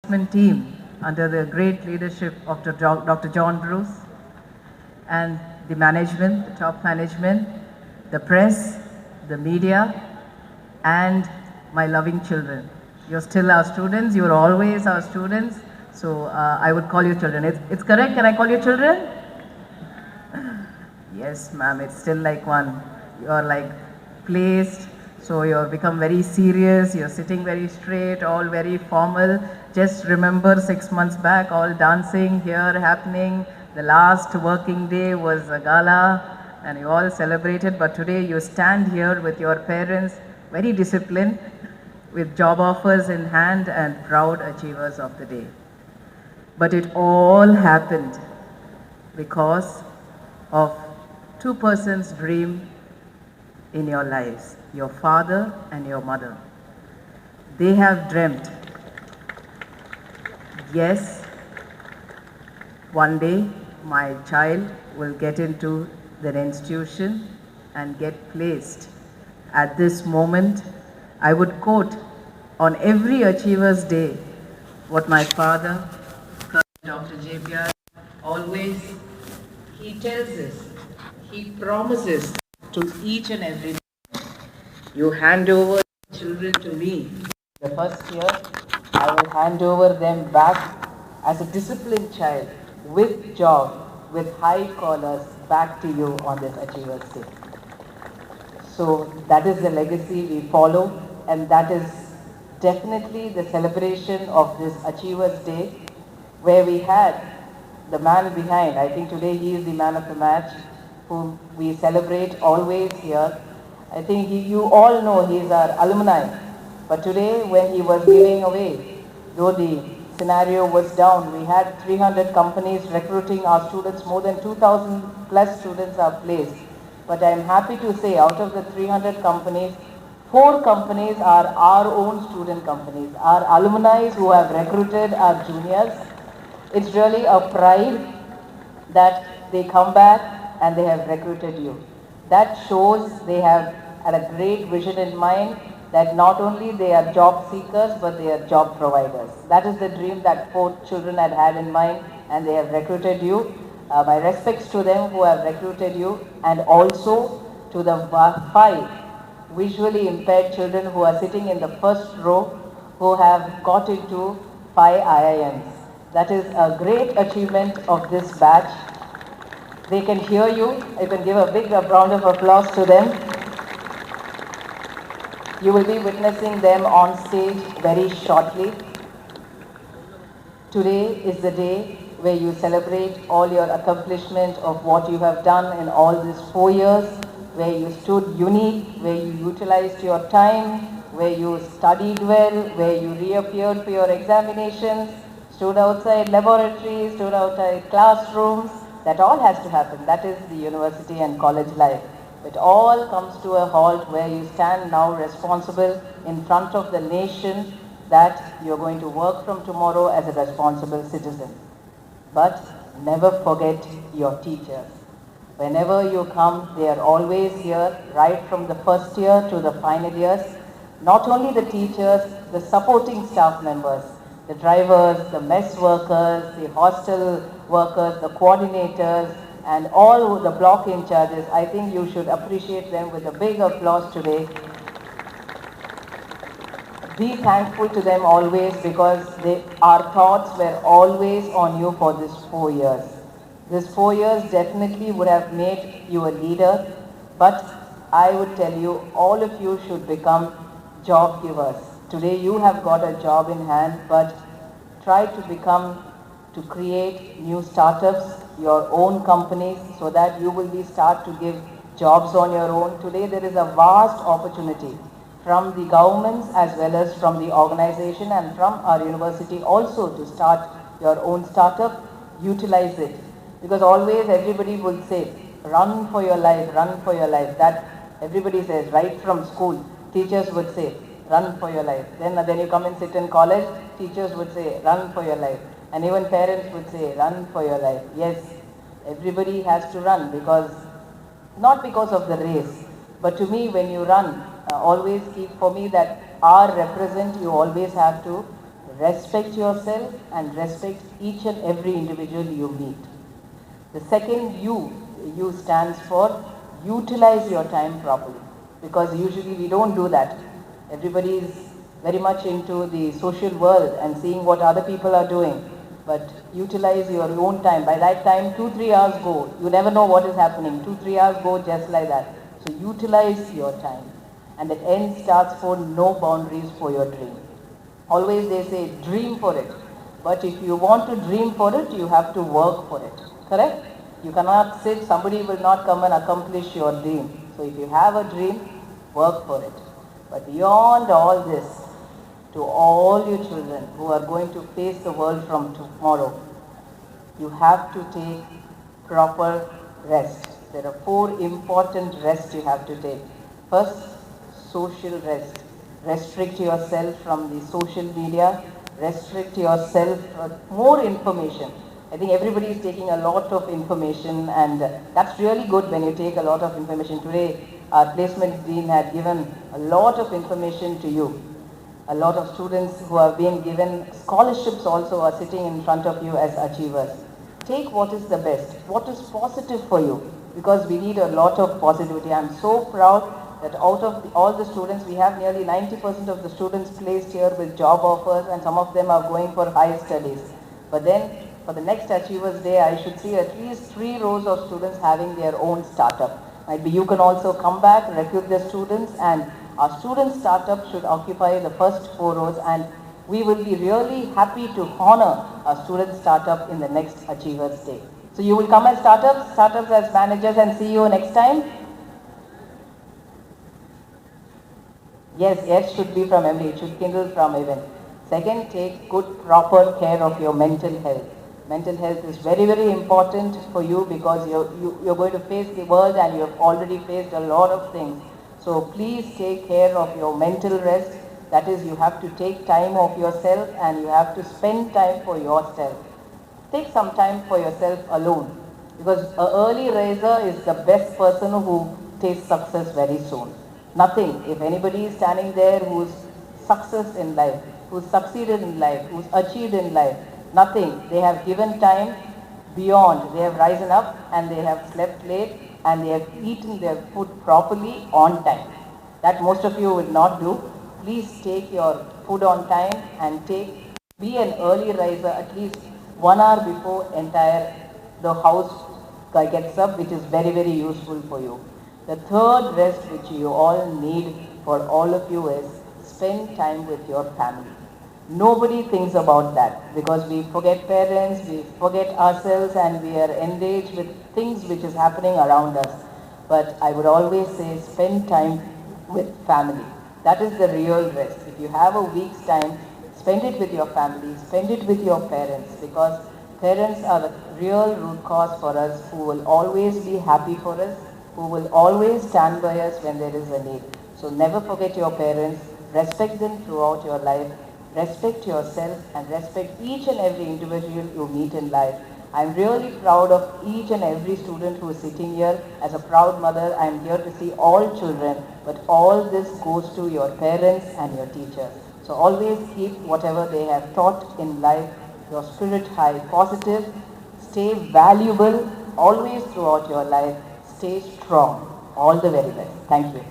team under the great leadership of Dr. John Bruce and the management, the top management, the press, the media, and my loving children. You're still our students, you're always our students, so I would call you children. It's correct, can I call you children? Yes, ma'am, it's still like one. You're like placed, so you've become very serious, you're sitting very straight, all very formal. Just remember 6 months back, all dancing here happening. The last working day was a gala, and you all celebrated, but today you stand here with your parents, very disciplined, with job offers in hand and proud achievers of the day. But it all happened because of two persons' dream in your lives, your father and your mother. They have dreamt, yes, one day my child will get into the institution and get placed. At this moment, I would quote on every Achievers Day what my father, Dr. JPR, always, he tells us, he promises to each and every. You hand over children to me. The first year, I will hand over them back as a disciplined child with job, with high collars back to you on this Achievers Day. So that is the legacy we follow, and that is definitely the celebration of this Achievers Day, where we had the man behind. I think today he is the man of the match, whom we celebrate always here. I think you all know he is our alumni. But today when he was giving away, though the scenario was down, we had 300 companies recruiting our students, more than 2,000 plus students are placed. But I am happy to say out of the 300 companies, 4 companies are our own student companies, our alumni who have recruited our juniors. It's really a pride that they come back and they have recruited you. That shows they have had a great vision in mind, that not only they are job seekers but they are job providers. That is the dream that 4 children had in mind, and they have recruited you. My respects to them who have recruited you, and also to the 5 visually impaired children who are sitting in the first row, who have got into 5 IIMs. That is a great achievement of this batch. They can hear you. You can give a big round of applause to them. You will be witnessing them on stage very shortly. Today is the day where you celebrate all your accomplishment of what you have done in all these 4 years, where you stood unique, where you utilized your time, where you studied well, where you reappeared for your examinations, stood outside laboratories, stood outside classrooms. That all has to happen. That is the university and college life. It all comes to a halt where you stand now responsible in front of the nation, that you're going to work from tomorrow as a responsible citizen. But never forget your teachers. Whenever you come, they are always here, right from the first year to the final years. Not only the teachers, the supporting staff members, the drivers, the mess workers, the hostel workers, the coordinators, and all the block in charges. I think you should appreciate them with a big applause today. Be thankful to them always, because our thoughts were always on you for these 4 years. These 4 years definitely would have made you a leader, but I would tell you, all of you should become job givers. Today you have got a job in hand, but try to create new startups, your own companies, so that you will start to give jobs on your own. Today there is a vast opportunity from the governments as well as from the organization and from our university also to start your own startup. Utilize it, because always everybody will say, run for your life, run for your life. That everybody says right from school. Teachers would say, run for your life. Then you come and sit in college, teachers would say, run for your life. And even parents would say, run for your life. Yes, everybody has to run, because not because of the race, but to me when you run, always keep for me that R represent, you always have to respect yourself and respect each and every individual you meet. The second U stands for utilize your time properly, because usually we don't do that. Everybody is very much into the social world and seeing what other people are doing, but utilize your own time. By that time 2-3 hours go, you never know what is happening. 2-3 hours go just like that. So utilize your time, and the end starts for no boundaries for your dream. Always they say dream for it, but if you want to dream for it, you have to work for it. Correct? You cannot sit, somebody will not come and accomplish your dream. So if you have a dream, work for it. But beyond all this, to all you children who are going to face the world from tomorrow, you have to take proper rest. There are 4 important rests you have to take. First, social rest. Restrict yourself from the social media. Restrict yourself from more information. I think everybody is taking a lot of information, and that's really good when you take a lot of information. Today, our placement dean had given a lot of information to you. A lot of students who have been given scholarships also are sitting in front of you as achievers. Take what is the best, what is positive for you, because we need a lot of positivity. I'm so proud that out of all the students, we have nearly 90% of the students placed here with job offers, and some of them are going for higher studies. But then for the next Achievers Day, I should see at least 3 rows of students having their own startup. Might be you can also come back, recruit the students, and our student startup should occupy the first 4 rows, and we will be really happy to honor our student startup in the next Achievers Day. So you will come as startups as managers, and see you next time. Yes should be from MD, it should kindle from even. Second, take good proper care of your mental health. Mental health is very, very important for you, because you're going to face the world, and you have already faced a lot of things. So please take care of your mental rest. That is, you have to take time of yourself, and you have to spend time for yourself. Take some time for yourself alone, because an early riser is the best person who tastes success very soon. Nothing. If anybody is standing there who's success in life, who's succeeded in life, who's achieved in life, nothing. They have given time beyond. They have risen up, and they have slept late, and they have eaten their food properly on time. That most of you will not do. Please take your food on time, and be an early riser at least 1 hour before the house gets up, which is very, very useful for you. The third rest which you all need for all of you is spend time with your family. Nobody thinks about that, because we forget parents, we forget ourselves, and we are engaged with things which is happening around us. But I would always say spend time with family. That is the real rest. If you have a week's time, spend it with your family, spend it with your parents, because parents are the real root cause for us, who will always be happy for us, who will always stand by us when there is a need. So never forget your parents, respect them throughout your life, respect yourself, and respect each and every individual you meet in life. I'm really proud of each and every student who is sitting here. As a proud mother, I'm here to see all children, but all this goes to your parents and your teachers. So always keep whatever they have taught in life, your spirit high, positive, stay valuable always throughout your life, stay strong. All the very best. Thank you.